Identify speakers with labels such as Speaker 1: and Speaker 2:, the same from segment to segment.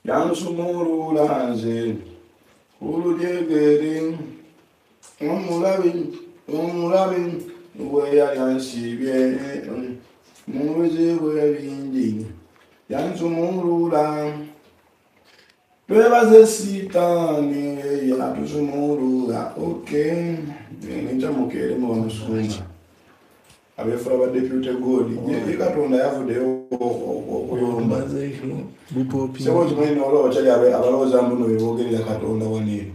Speaker 1: yansumulula nze ululyegere omulabi bwe yali ansibye mubizibu ebingi yansumulula twebaze sitaani yatusumulula okay nenkyamukere mubamusumba abefula ba deputy god ye Katonda yavuddeyo okuyomba sebo kimanyi n'olwo kyali abalowooza mbuno bebogerera Katonda waneeno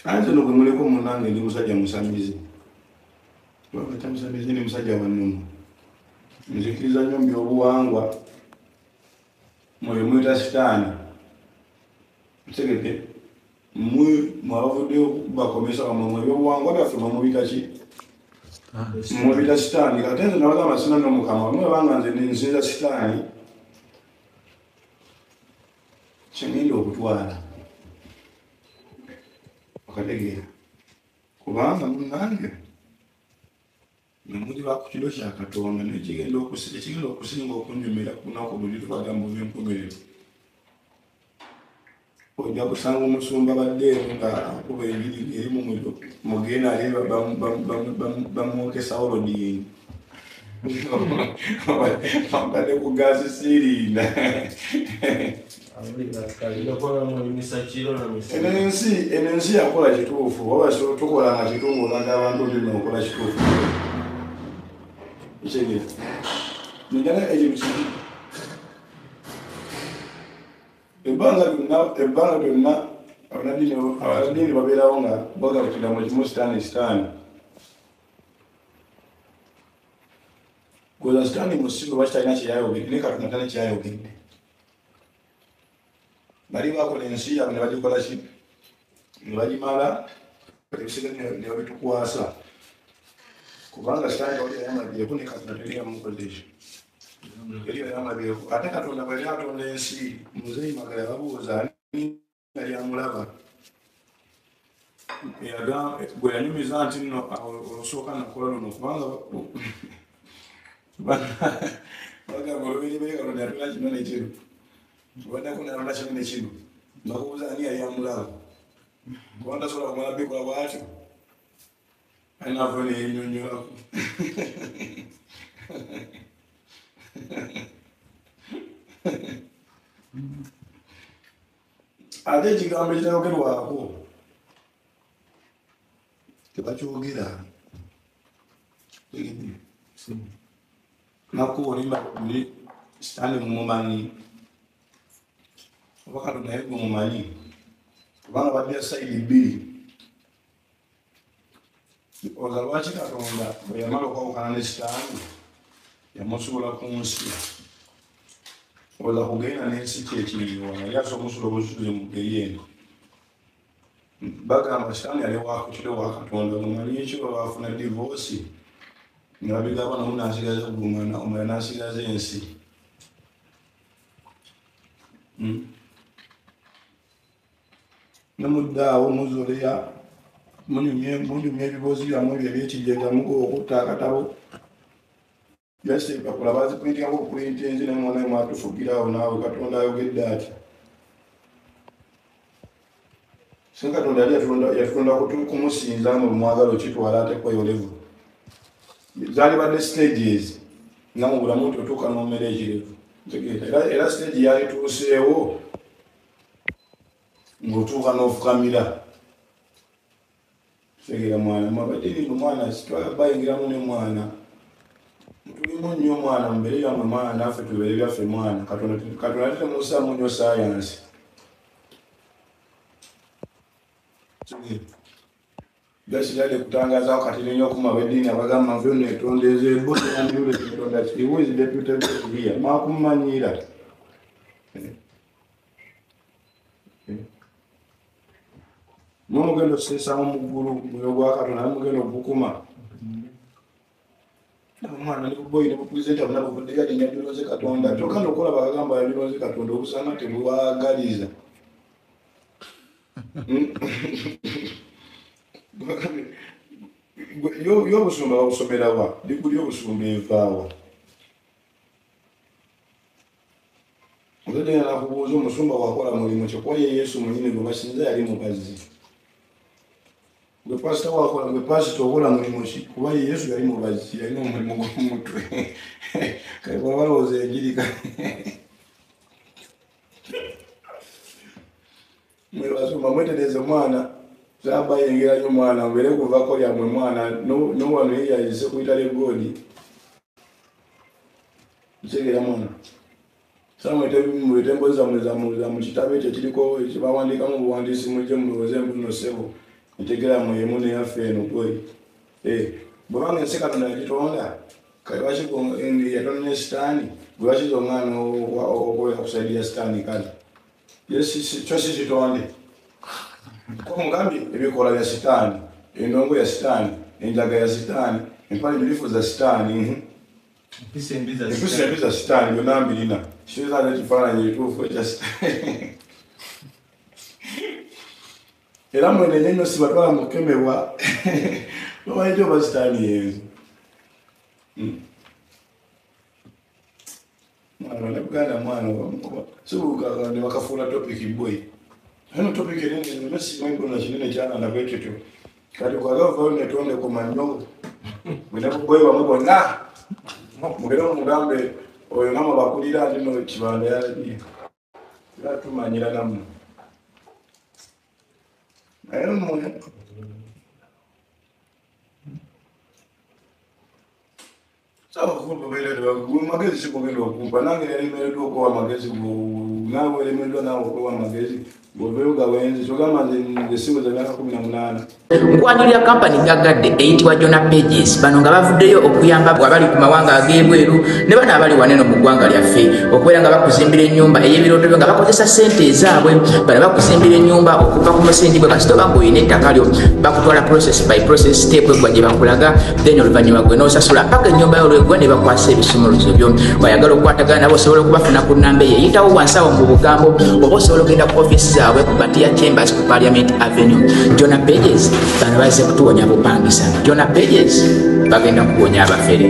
Speaker 1: anze no gwe muleko munange ndi musajja musamize lwakata musamize ni musajja wannumu nzikiriza nnyo mbyobuwangwa mwe mwita sitaani tegete mwabavuddeyo bakomesa bamwe ebyobuwangwa byaffe mwamubita ki mubita sitaani kate nze nabagamba sina n'omukama mwe banga nze nsinza sitaani kyengenda okutwala okategeera kubanga munange nemuli bakukiro kya Katonda nekigenda okusinga okunyumira kunaku buli twagamba byenkomerero ojja kusanga omusumba baddeeno nga akuba enjiri eri mu muliro mugenda ali bamwokesawo lodiyini bakade ku gaasi siirinda eno ensi yakola kituufu oba tukola nga kituufu olaga abantu olina okola kituufu ekyegeera nigana ekyo kiki ebbanga lyonna abanaddiini babeerawo nga bagalukira mu kimu sitaani goza sitaani mu ssimu lwaki talina kyeyayogedde ne Katonda talina kyeyayogedde bali bakola ensi yaabwe ne bagikola ki ne bagimala ebisiga ne babitukwasa kubanga sitaani tawali yayamalabyeko ne Katonda teri yamukoze ekyo yamalabyeko ate Katonda bwe yali atonda ensi muzeeyi Magala yababuuza yali amulaba gwe yanyumiza nti nno olusooka nakola luno kubanga bagamba olubereberye Katonda yatula kino nekino obaddako nalonda kino nekino bakubuuza ani yali amulaba kubanga tasobola kumala bikola bwatyo ayinaavo neyenyonyolako ate ekigambo ekitayogerwako tebakyogera nakuba olimba muli sitaani mumumanyi oba Katonda naye gumumanyi kubanga badira sayidi bbiri oza lwaki Katonda bwe yamala okwawukana ne sitaani yamusuula ku nsi oza kugenda n'ensi kyekiriwa yali asobola omusula obusuze mu ngeri eno bagamba sitaani yali wakutire wa Katonda mumanyi ekyo baafuna divoosi nga babigamba namu n'asigaza gumana omulala n'asigaza ensi nemuddaawo muzoleya munyumya ebiboozi byammwe ebyo ebyekijjegamuko okutta akatabo byasipapula baziprintingako okupulinta enzi nemwonaye mwatufugirawo naawe Katonda ayogedde ati singa Katonda yali yatutonda kumusinza mu mwagalo kitwala ate kweyolevu zaali badde stages nga mu bulamu nti otuuka n'omera ekirevu era stage yalituuseewo ng'otuuka n'ofukamira tegeera mwana mwabadde mwana twayingiramu ne mwana tulimu nnyo mwana mubere yammwe mwana naffe tubere byaffe mwana Katonda temussaamu nnyo sayansi gasigale kutangazawo kati nnyo okuma ab'eddiini abagamba nfe netondeeza ebboyandule Katonda kibuuzi deputy here maakumanyira n'omugendo oseesaamu mu ggulu mwoyo gwa Katonda n'omugendo ogukuma omwana nikuboyine bupulizenti abona buvudde yali yadulonze Katonda kyokka nokulaba agamba yadulonze Katonda obusana tebwagaliza y'obusumba babusomera wa diguli y'obusumba evaawa Muzadde nakubuuza omusumba wakola mulimu kyekuba ye Yesu mwennyini gwe basinza yali mubazi. Gwe pasita wakola gwe pasita okola mulimu ki? Kuba ye Yesu yali mubazi, yalina omulimu gw'omutwe. Kale bwaba balowooza enjiri mwebasumba mwetereze omwana zaba yengera nnyo mwana mbere kuvako lyamwe mwana n'owano ye yayise kuyitala egoodi kitegeera mwana samwete emboozi zammwe mu kitabo ekyo kiriko kibawandiikamu obuwandiisi mujje mulowooze embuno ssebo ntegeera mweyemu neyaffe eno gwe bwebanga ensi Katonda yagitonda kale yatonda ne sitaani gwe bakiza omwana okweka kusaidia sitaani kale kyo si kitonde ko mugambi ebikola bya sitaani endongo ya sitaani enjaga ya sitaani empale emirifu za sitaani empisa embi za sitaani byonna mbirina kisoza ekifaananyi ekituufu ekya sitaani era mwene nnyo sibatwala mu kukemebwa bamanyi oba sitaani yenzo mwana nebuganda mwana sibuuka ne bakafuula topiki boy hano topiki eringi nesimanyi kuna kinene kyalanda bwekityo kati kwagavayo netonde kumanyo bwenakuboyi bamwe bonna mugere omugambe oyo nama bakulira ndino kibanda yalabiye era tumanyira nammwe naye mmwe magezi sikugenda okumpa nange yalemereddwa okuwa amagezi naawe olemereddwa naawe okuwa amagezi bwobeoga wenzi kyogamba nze simu za myaka 18
Speaker 2: nkwanjulira kampani gagadde eyitibwa Jona Pages bano nga bavuddeyo okuyamba abali ku mawanga ag'ebweru ne bano abali waneno mu ggwanga lyaffe okubeera nga bakuzimbira ennyumba ey'ebirooto byo nga bakozesa ssente ezaabwe bano bakuzimbira ennyumba okuva ku musingi gwe kasita oba ng'olina ettaka lyo bakutwala process by process step egwa gye bakulaga then oluvannyuma gwe n'osasula paka ennyumba y'olwegwa ne bakwasa ebisumuluzo byo bayagala okukwatagana nabo osobola okubafuna ku nnamba eyo eyitawo wansawo mu bugambo oba osobola okugenda ku offisi zaabwe ku Batia Chambers ku Parliament Avenue. Jona Pages bano bazze kutuwonya bupangisa. Jona Pages bagenda kuwonya abafere.